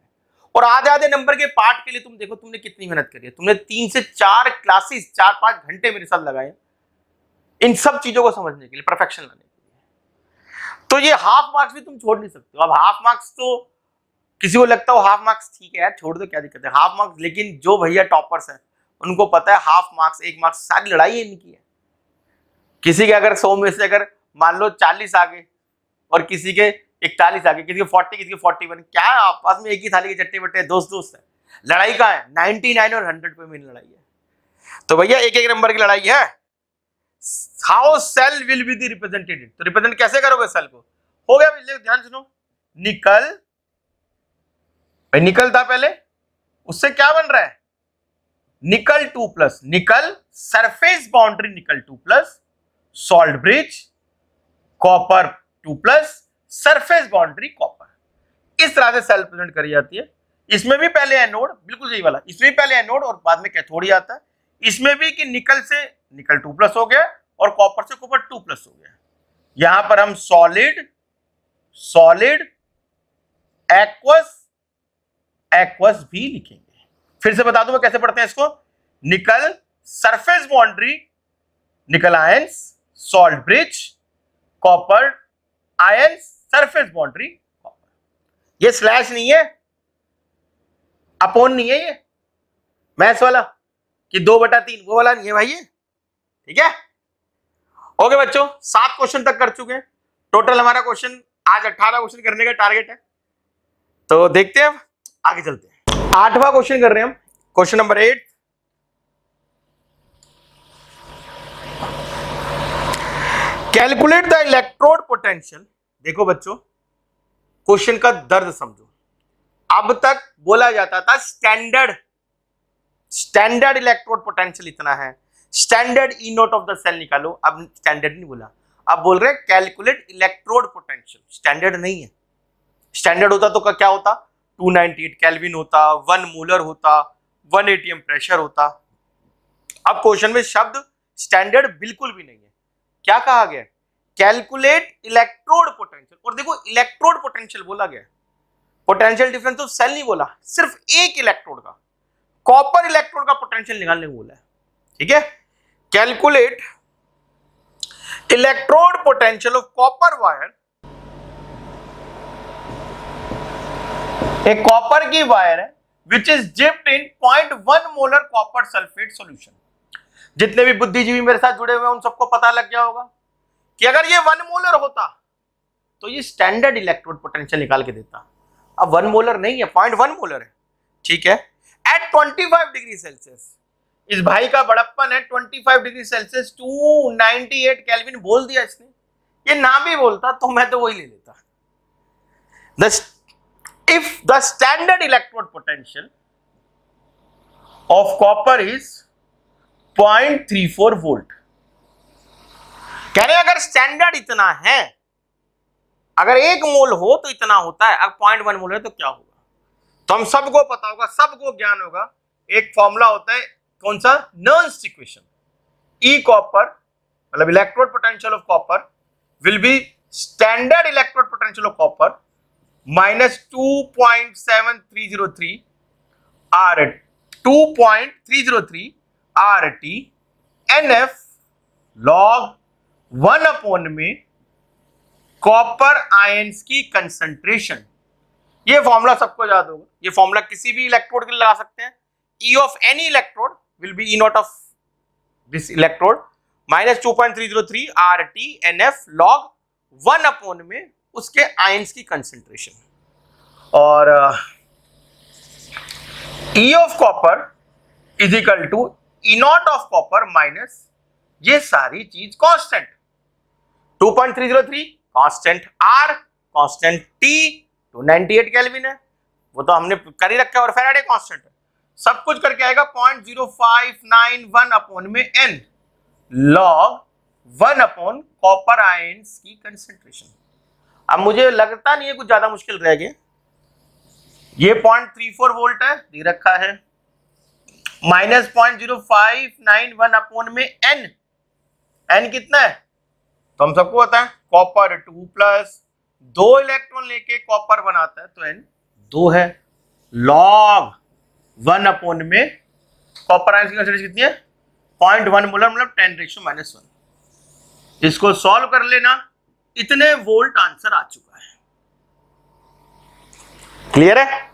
और आधे आधे नंबर के पार्ट के लिए तुम देखो तुमने कितनी मेहनत करी है। तुमने 3 से 4 क्लासेस, 4-5 घंटे मेरे साथ लगाए इन सब चीजों को समझने के लिए, परफेक्शन लाने के लिए। तो ये हाफ मार्क्स भी तुम छोड़ नहीं सकते हो। अब हाफ मार्क्स तो किसी को लगता हो हाफ मार्क्स ठीक है यार छोड़ दो, क्या दिक्कत है हाफ मार्क्स, लेकिन जो भैया टॉपर्स हैं उनको पता है हाफ मार्क्स 1 मार्क्स सारी लड़ाई इनकी है। किसी के अगर 100 में से अगर मान लो 40 आ गए और किसी के 41 आ गए, किसी के 40, किसी के 41, क्या आपस में एक ही थाली के चट्टे बट्टे दोस्त है। लड़ाई कहाँ है? 99 और 100 पे मेरी लड़ाई है। तो भैया एक एक नंबर की लड़ाई है। How cell will be the represented, तो रिप्रेजेंट कैसे करोगे सेल को? हो गया, ध्यान सुनो। निकल, भाई निकल था पहले, उससे क्या बन रहा है? निकल 2+, निकल सरफेस बाउंड्री निकल 2+, salt bridge copper 2+, surface boundary copper. इस तरह से सेल रिप्रेजेंट करी जाती है। इसमें भी पहले एनोड, बिल्कुल सही वाला, इसमें भी पहले एनोड और बाद में कैथोड ही आता है। इसमें भी कि निकल से निकल 2+ हो गया और कॉपर से कॉपर 2+ हो गया। यहां पर हम सॉलिड एक्वस भी लिखेंगे। फिर से बता दूं मैं कैसे पढ़ते हैं इसको। निकल सरफेस बाउंड्री निकल ions salt bridge copper ions surface boundary copper. ये स्लैश नहीं है, अपॉन नहीं है, ये मैथ्स वाला कि 2/3 वो वाला नहीं है भाई ये, ठीक है। ओके बच्चों, 7 क्वेश्चन तक कर चुके हैं टोटल। हमारा क्वेश्चन आज 18 क्वेश्चन करने का टारगेट है। तो देखते हैं, आगे चलते हैं। 8वां क्वेश्चन कर रहे हैं हम, question number 8। Calculate the electrode potential. देखो बच्चों, क्वेश्चन का दर्द समझो। अब तक बोला जाता था स्टैंडर्ड इलेक्ट्रोड पोटेंशियल इतना है, standard E naught of the cell निकालो। अब स्टैंडर्ड नहीं बोला, अब बोल रहे कैलकुलेट इलेक्ट्रोड पोटेंशियल। स्टैंडर्ड नहीं है। स्टैंडर्ड होता तो क्या होता? 298 केल्विन होता, 1 मोलर होता, 1 atm प्रेशर होता। अब क्वेश्चन में शब्द स्टैंडर्ड बिल्कुल भी नहीं है। क्या कहा गया? Calculate electrode potential. और देखो इलेक्ट्रोड पोटेंशियल बोला गया, पोटेंशियल डिफरेंस ऑफ सेल नहीं बोला, सिर्फ एक इलेक्ट्रोड का, कॉपर इलेक्ट्रोड का पोटेंशियल निकालने को बोला है, ठीक है। Calculate electrode potential of copper wire. एक कॉपर की वायर है which is dipped in 0.1 molar copper sulphate solution. जितने भी बुद्धिजीवी मेरे साथ जुड़े हुए हैं उन सबको पता लग गया होगा कि अगर ये 1 मोलर होता तो ये स्टैंडर्ड इलेक्ट्रोड पोटेंशियल निकाल के देता। अब 1 मोलर नहीं है, 0.1 मोलर है, ठीक है। एट 25 डिग्री सेल्सियस, इस भाई का बड़प्पन है। 25 डिग्री सेल्सियस 298 केल्विन बोल दिया इसने। ये ना भी बोलता तो मैं तो वही ले लेता। If the standard electrode potential of copper is 0.34 volt, कह रहे अगर स्टैंडर्ड इतना है, अगर 1 मोल हो तो इतना होता है, अब 0.1 मोल है तो क्या होगा? तो हम सबको पता होगा, सबको ज्ञान होगा एक फॉर्मूला होता है, कौन सा? Nernst equation. ई कॉपर मतलब electrode potential of copper will be standard electrode potential of copper minus 2.7303 R 2.303 RT NF log 1 में कॉपर आयंस की कंसंट्रेशन। ये फॉर्मूला सबको याद होगा, ये फॉर्मूला किसी भी इलेक्ट्रोड के लिए लगा सकते हैं। E of any electrode will be E naught of this electrode minus 2.303 RT NF log 1 में उसके आयंस की कंसंट्रेशन। और E of copper is equal to E naught of copper minus ये सारी चीज constant, 2.303 constant, R constant, T 298 kelvin है, वो तो हमने कर ही रखा है, और फैराडे कांस्टेंट है। सब कुछ करके आएगा 0.0591 अपॉन में n log 1 upon copper ions की कंसंट्रेशन। अब मुझे लगता नहीं है कुछ ज्यादा मुश्किल रह गया। ये 0.34 वोल्ट है, दे रखा है, माइनस 0.0591 अपॉन में n कितना है? तो हम सबको पता है कॉपर 2 प्लस 2 इलेक्ट्रॉन लेके कॉपर बनाता है, तो n 2 है, लॉग 1 अपॉन में कॉपर आयंस की कंसंट्रेशन कितनी है? 0.1 मोलर मतलब 10⁻⁻1। इसको सॉल्व कर लेना, इतने वोल्ट आंसर आ चुका है। क्लियर है?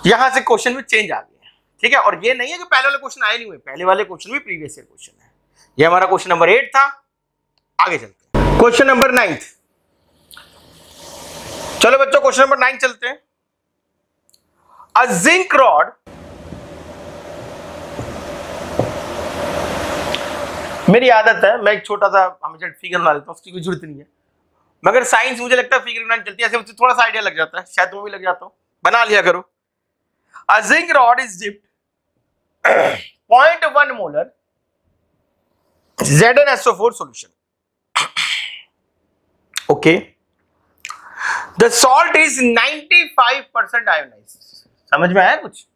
यहां से क्वेश्चन में चेंज आ गया, ठीक है। और ये नहीं है कि पहले वाले क्वेश्चन आए नहीं हुए, पहले वाले क्वेश्चन भी प्रीवियस ईयर क्वेश्चन है। ये हमारा क्वेश्चन नंबर 8 था। आगे चलते हैं क्वेश्चन नंबर 9। चलो बच्चों क्वेश्चन नंबर 9 चलते हैं। अ जिंक रॉड, मेरी आदत है मैं एक छोटा सा हमेशा फिगर बना लेता हूं, उसकी कोई जरूरत नहीं है, मगर साइंस मुझे लगता है फिगर बनानी चलती है, ऐसे मुझे थोड़ा सा आइडिया लग जाता है, शायद तुम्हें भी लग जाता हूं, बना लिया करो। A zinc rod is dipped 0.1 molar ZnSO4 solution. Okay. The salt is 95% ionized. समझ में आया कुछ?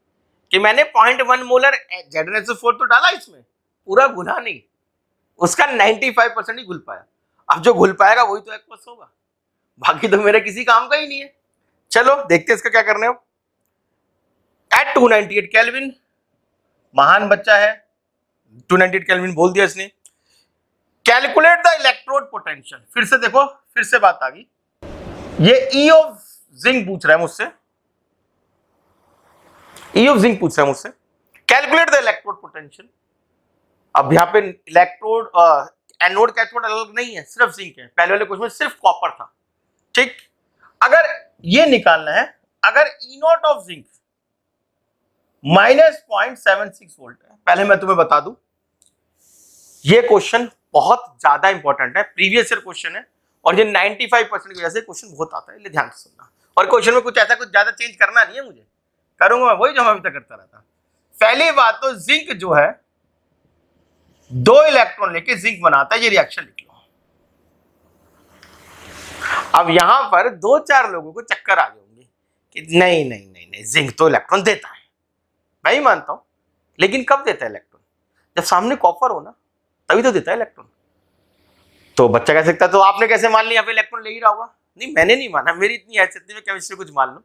कि मैंने 0.1 मोलर ZnSO4 तो डाला इसमें, पूरा घुला नहीं, उसका 95% ही घुल पाया। अब जो घुल पाएगा वही तो एक्वस होगा, बाकी तो मेरे किसी काम का ही नहीं है। चलो देखते हैं इसका क्या करने हो। एट 298 केल्विन, महान बच्चा है, 298 केल्विन बोल दिया इसने। Calculate the electrode potential. फिर से देखो, फिर से बात आ गई, ये ई ऑफ जिंक पूछ रहा है मुझसे, ई ऑफ जिंक पूछ रहा है मुझसे, कैलकुलेट द इलेक्ट्रोड पोटेंशियल। अब यहाँ पे इलेक्ट्रोड एनोड कैथोड अलग नहीं है, सिर्फ जिंक है, पहले वाले क्वेश्चन में सिर्फ कॉपर था, ठीक। अगर ये निकालना है, अगर E naught of zinc minus 0.76 volt है, पहले मैं तुम्हें बता दूं ये क्वेश्चन बहुत ज्यादा इंपॉर्टेंट है, प्रीवियस ईयर क्वेश्चन है, और ये 95% की वजह से क्वेश्चन बहुत आता है, इसलिए ध्यान से सुनना। और क्वेश्चन में कुछ ऐसा कुछ ज्यादा चेंज करना नहीं है मुझे, करूंगा मैं वही जो मैं अभी तक करता रहता। पहली बात तो जिंक जो है 2 इलेक्ट्रॉन लेके जिंक बनाता है, ये रिएक्शन लिख लो। अब यहां पर 2-4 लोगों को चक्कर आ गए होंगे कि नहीं नहीं नहीं नहीं, जिंक तो इलेक्ट्रॉन देता है, मैं ही मानता हूं, लेकिन कब देता है इलेक्ट्रॉन? जब सामने कॉपर हो ना, तभी तो देता है इलेक्ट्रॉन। तो बच्चा कह सकता है तो आपने कैसे मान लिया इलेक्ट्रॉन ले ही रहा होगा? नहीं, मैंने नहीं माना, मेरी इतनी हैसियत नहीं मैं केमिस्ट्री कुछ मान लूं,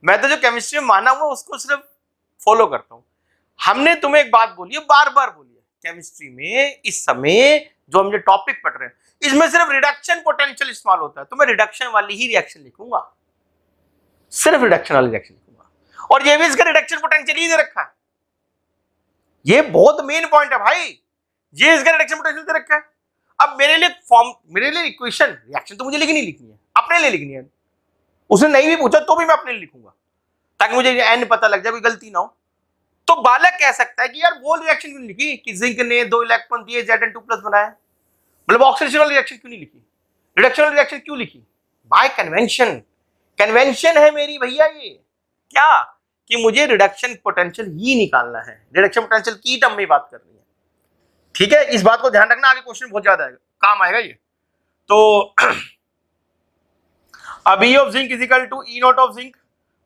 मैं तो जो केमिस्ट्री में माना हुआ उसको सिर्फ फॉलो करता हूं। हमने तुम्हें एक बात बोली है, बार बार बोली है, केमिस्ट्री में इस समय जो हम जो टॉपिक पढ़ रहे हैं इसमें सिर्फ रिडक्शन पोटेंशियल इस्तेमाल होता है, तो मैं रिडक्शन वाली ही रिएक्शन लिखूंगा, सिर्फ रिडक्शन वाली रिएक्शन लिखूंगा। और ये भी इसका रिडक्शन पोटेंशियल ही दे रखा है, ये बहुत मेन पॉइंट है भाई, ये इसका रिडक्शन पोटेंशियल दे रखा है। अब मेरे लिए इक्वेशन रिएक्शन तो मुझे लिखनी है, अपने लिए लिखनी है, उसने नहीं भी पूछा तो भी मैं अपने लिए लिखूंगा, ताकि मुझे एन पता लग जाए, कोई गलती ना हो। तो बालक कह सकता है कि यार वो रिएक्शन क्यों नहीं लिखी कि जिंक ने 2 इलेक्ट्रॉन दिए Zn2+ बनाया, मतलब ऑक्सीडेशन वाली रिएक्शन क्यों नहीं लिखी, रिडक्शन वाली रिएक्शन क्यों लिखी? बाय कन्वेंशन, कन्वेंशन है मेरी भैया ये, क्या कि मुझे रिडक्शन पोटेंशियल ही निकालना है, रिडक्शन पोटेंशियल की टर्म में बात करनी है, ठीक है। इस बात को ध्यान रखना, आगे क्वेश्चन बहुत ज्यादा आएगा, काम आएगा ये। तो अब E of zinc is equal to E naught of zinc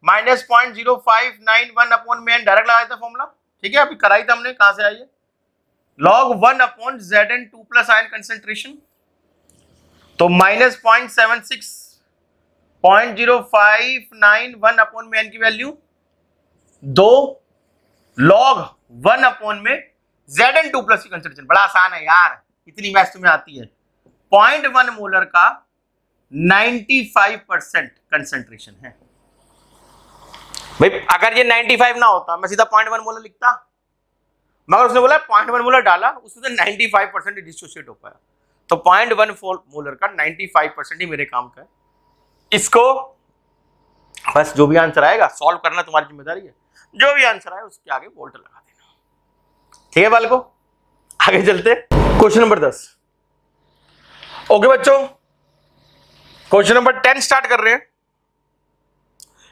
-0.0591 upon में n डायरेक्ट लगाया था फॉर्मूला, ठीक है, अभी कराई था हमने, कहां से आई है, log 1 upon Zn2 plus ion concentration, तो -0.0591 अपॉन में n की वैल्यू 2 log 1 अपॉन में Zn2 प्लस की कंसेंट्रेशन, बड़ा आसान है यार, इतनी मैथ्स तुम्हें आती है, 0.1 मोलर का 95% कंसेंट्रेशन है भाई। अगर ये 95 ना होता मैं सीधा 0.1 मोलर लिखता, मगर उसने बोला 0.1 मोलर डाला, उससे 95% डिसोसिएट हो पाया, तो 0.1 मोलर का 95% ही मेरे काम का है। इसको बस जो भी आंसर आएगा सॉल्व करना तुम्हारी जिम्मेदारी है, जो भी आंसर आए उसके आगे बोल्ट लगा देना, ठीक है बाल को। आगे चलते क्वेश्चन नंबर 10। ओके बच्चों, क्वेश्चन नंबर 10 स्टार्ट कर रहे हैं।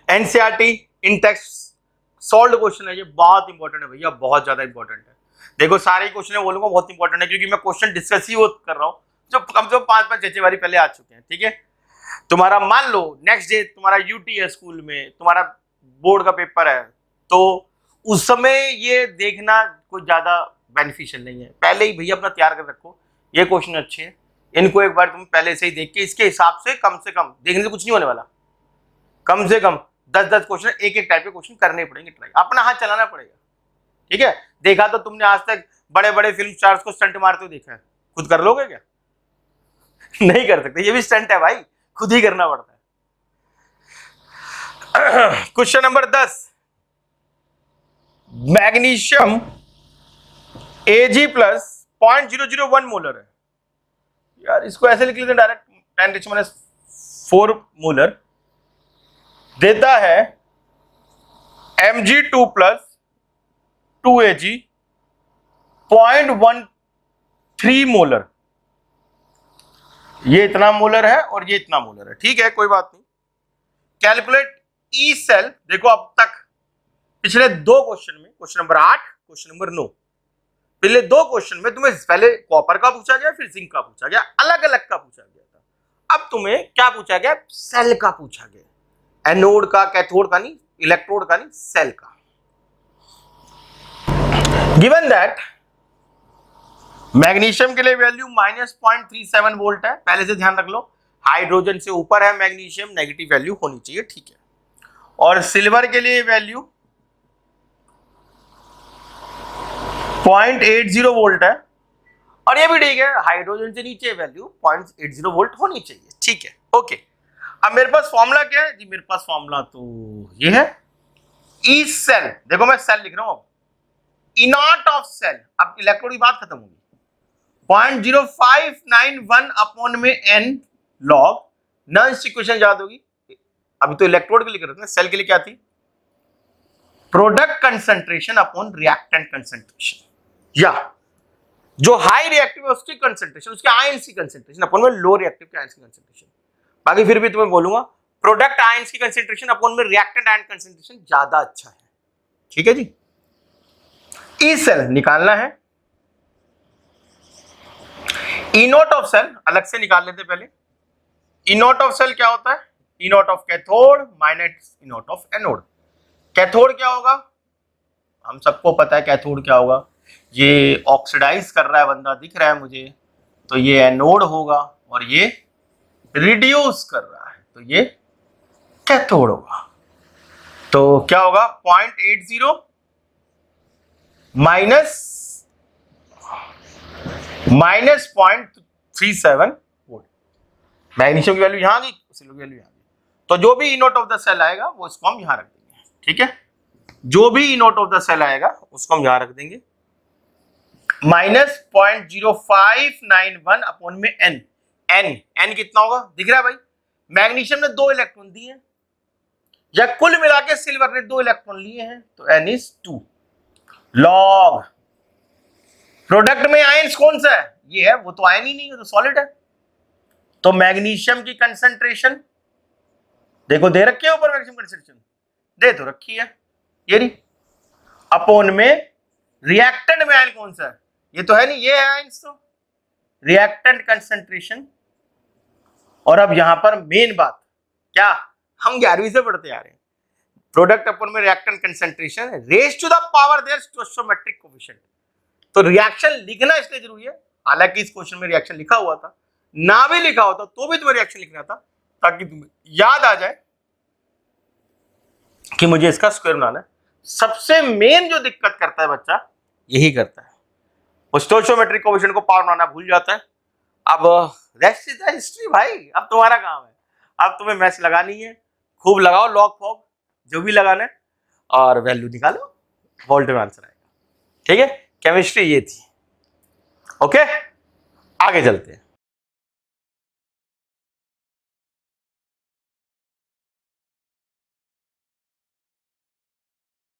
एनसीईआरटी इन टेक्स्ट सॉल्व क्वेश्चन है, ये बहुत इंपॉर्टेंट है भैया, बहुत ज्यादा इंपॉर्टेंट है। देखो सारे क्वेश्चन बोलूंगा बहुत इंपॉर्टेंट है, क्योंकि मैं क्वेश्चन डिस्कस ही वो कर रहा हूं जो कम से कम 5-5 6 बारी पहले आ चुके हैं, ठीक है। तुम्हारा मान लो नेक्स्ट डे तुम्हारा यूटी है, स्कूल में तुम्हारा बोर्ड का पेपर है, तो उस समय ये देखना कोई ज्यादा बेनिफिशियल नहीं है, पहले ही भैया अपना तैयार कर रखो, ये क्वेश्चन अच्छे हैं, इनको एक बार तुम पहले से ही देख के इसके हिसाब से कम देखने से कुछ नहीं होने वाला, कम से कम 10-10 क्वेश्चन एक टाइप के क्वेश्चन करने पड़ेंगे, ट्राई अपना हाथ चलाना पड़ेगा, ठीक है। देखा तो तुमने आज तक बड़े बड़े फिल्म स्टार्स को स्टंट मारते हुए देखा है, खुद कर लोगे क्या? नहीं कर सकते, ये भी स्टंट है भाई, खुद ही करना पड़ता है। Question number 10, magnesium Ag plus 0.001 molar है, यार इसको ऐसे लिख लेते हैं डायरेक्ट, 10⁻⁴ मोलर देता है Mg2 प्लस 2Ag 0.13 मोलर, ये इतना मोलर है और ये इतना मोलर है, ठीक है कोई बात नहीं। कैलकुलेट ई सेल, देखो अब तक पिछले दो क्वेश्चन में, क्वेश्चन नंबर 8 क्वेश्चन नंबर 9, पहले दो क्वेश्चन में तुम्हें पहले कॉपर का पूछा गया, फिर जिंक का पूछा गया, अलग अलग का पूछा गया था, अब तुम्हें क्या पूछा गया, सेल का पूछा गया, एनोड का, कैथोड का नहीं, इलेक्ट्रोड का नहीं, सेल का। गिवन दैट मैग्नीशियम के लिए वैल्यू -0.37 वोल्ट है, पहले से ध्यान रख लो, हाइड्रोजन से ऊपर है मैग्नीशियम, नेगेटिव वैल्यू होनी चाहिए, ठीक है। और सिल्वर के लिए वैल्यू 0.80 वोल्ट है, और ये भी ठीक है, हाइड्रोजन से नीचे वैल्यू 0.80 वोल्ट होनी चाहिए, ठीक है ओके। अब मेरे पास फॉर्मूला क्या है जी, मेरे पास फॉर्मूला तो ये है, ई सेल, देखो मैं सेल लिख रहा हूं, इनॉट ऑफ सेल, अब इलेक्ट्रोड की बात खत्म होगी, 0.0591 अपॉन में n लॉग, नॉइस इक्वेशन याद होगी, अभी तो इलेक्ट्रोड के लिए कर रहे थे, सेल के लिए क्या थी, product concentration upon reactant concentration, या जो हाई रिएक्टिव है उसकी कंसंट्रेशन, उसके आयंस की कंसंट्रेशन अपॉन में लो रिएक्टिव के आयंस की कंसंट्रेशन। बाकी फिर भी तुम्हें बोलूंगा प्रोडक्ट आयंस की कंसंट्रेशन अपॉन में रिएक्टेंट आयन कंसंट्रेशन ज्यादा अच्छा है, ठीक है जी। ई सेल निकालना है, ई नॉट ऑफ सेल अलग से निकाल लेते पहले। ई नॉट ऑफ सेल क्या होता है, E naught of cathode minus E naught of anode. Cathode क्या होगा, हम सबको पता है कैथोड क्या होगा, ये ऑक्सीडाइज कर रहा है बंदा, दिख रहा है मुझे, तो ये एनोड होगा, और ये रिड्यूस कर रहा है तो ये कैथोड होगा। तो क्या होगा, 0.80 माइनस 0.37 वोल्ट, मैग्नीशियम की वैल्यू यहां आ गई, सिल्वर की वैल्यू यहां आ गई, तो जो भी इनोट ऑफ द सेल आएगा वो इसको हम यहां रख देंगे, ठीक है, जो भी इनोट ऑफ द सेल आएगा उसको हम यहां रख देंगे, -0.0591 अपॉन में n, n कितना होगा दिख रहा है भाई, मैग्नीशियम ने 2 इलेक्ट्रॉन दिए हैं, या कुल मिला के सिल्वर ने 2 इलेक्ट्रॉन लिए हैं, तो n is 2 लॉग, प्रोडक्ट में आयंस कौन सा है, ये है, वो तो आयन ही नहीं है, तो सॉलिड है, तो मैग्नीशियम की कंसंट्रेशन देखो दे रखी है ऊपर, मैग्नीशियम कंसंट्रेशन दे तो रखी है, ये नहीं, अपॉन में रिएक्टेंट में आयन कौन सा है, ये तो है नहीं, ये है आयंस, तो रिएक्टेंट कंसंट्रेशन। और अब यहां पर मेन बात क्या, हम 11वीं से पढ़ते आ रहे हैं, प्रोडक्ट अपन में reactant concentration raise to the power their stoichiometric coefficient. तो रिएक्शन लिखना इसलिए जरूरी है, हालांकि इस क्वेश्चन में रिएक्शन लिखा हुआ था, ना भी लिखा होता तो भी तुम्हें रिएक्शन लिखना था, ताकि तुम्हें याद आ जाए कि मुझे इसका स्क्वायर बनाना है। सबसे मेन जो दिक्कत करता है बच्चा यही करता है, वो स्टोइकोमेट्रिक कोएफिशिएंट को पावर बनाना भूल जाता है। अब रेस्ट इज द हिस्ट्री भाई, अब तुम्हारा काम है, अब तुम्हें मैथ्स लगानी है, खूब लगाओ लॉग फॉग जो भी लगाना है और वैल्यू निकालो, वोल्ट में आंसर आएगा। ठीक है, केमिस्ट्री ये थी। ओके, आगे चलते हैं।